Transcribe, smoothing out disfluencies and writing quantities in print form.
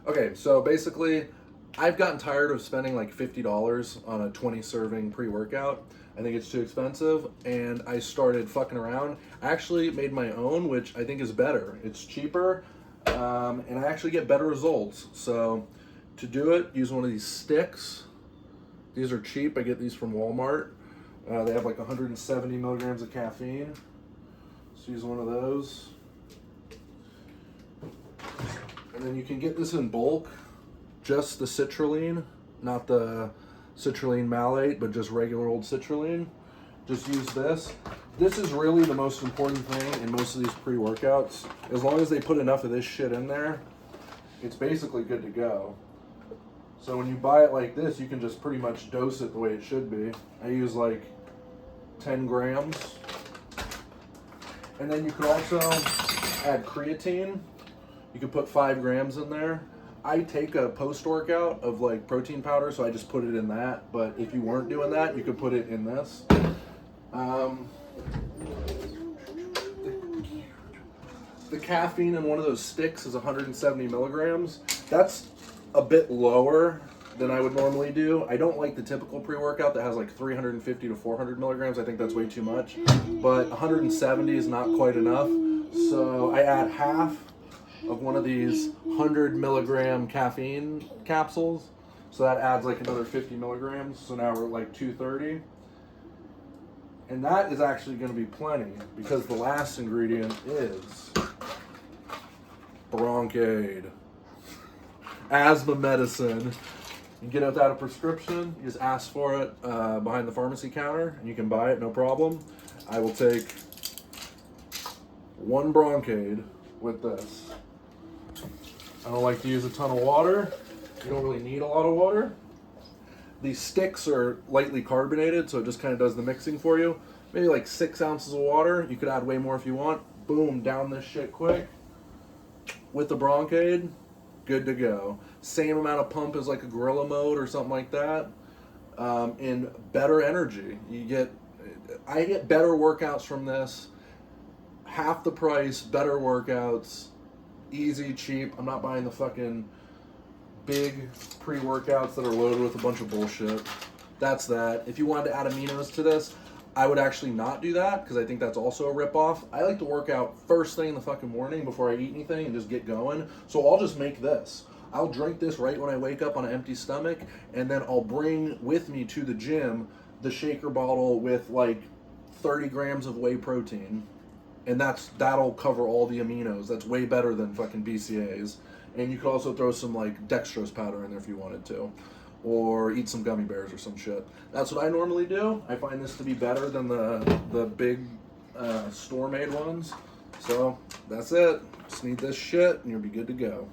Okay, so basically, I've gotten tired of spending like $50 on a 20 serving pre-workout. I think it's too expensive, and I started fucking around. I actually made my own, which I think is better. It's cheaper, and I actually get better results. So to do it, use one of these sticks. These are cheap. I get these from Walmart. They have like 170 milligrams of caffeine. So use one of those. And then you can get this in bulk, just the citrulline, not the citrulline malate, but just regular old citrulline. Just use this. This is really the most important thing in most of these pre-workouts. As long as they put enough of this shit in there, it's basically good to go. So when you buy it like this, you can just pretty much dose it the way it should be. I use like 10 grams. And then you could also add creatine. You could put 5 grams in there. I take a post-workout of like protein powder, so I just put it in that. But if you weren't doing that, you could put it in this. The caffeine in one of those sticks is 170 milligrams. That's a bit lower than I would normally do. I don't like the typical pre-workout that has like 350 to 400 milligrams. I think that's way too much. But 170 is not quite enough. So I add half of one of these 100 milligram caffeine capsules. So that adds like another 50 milligrams. So now we're at like 230. And that is actually going to be plenty because the last ingredient is Bronkaid. Asthma medicine. You get it without a prescription. You just ask for it behind the pharmacy counter and you can buy it, no problem. I will take 1 Bronkaid with this. I don't like to use a ton of water. You don't really need a lot of water. These sticks are lightly carbonated, so it just kind of does the mixing for you. Maybe like 6 ounces of water. You could add way more if you want. Boom, down this shit quick. With the Bronkaid, good to go. Same amount of pump as like a gorilla mode or something like that. And better energy. I get better workouts from this. Half the price, better workouts. Easy, cheap. I'm not buying the fucking big pre-workouts that are loaded with a bunch of bullshit. That's that. If you wanted to add aminos to this, I would actually not do that because I think that's also a ripoff. I like to work out first thing in the fucking morning before I eat anything and just get going. So I'll just make this. I'll drink this right when I wake up on an empty stomach, and then I'll bring with me to the gym the shaker bottle with like 30 grams of whey protein. And that'll cover all the aminos. That's way better than fucking BCAAs. And you could also throw some like dextrose powder in there if you wanted to. Or eat some gummy bears or some shit. That's what I normally do. I find this to be better than the big store-made ones. So that's it. Just need this shit and you'll be good to go.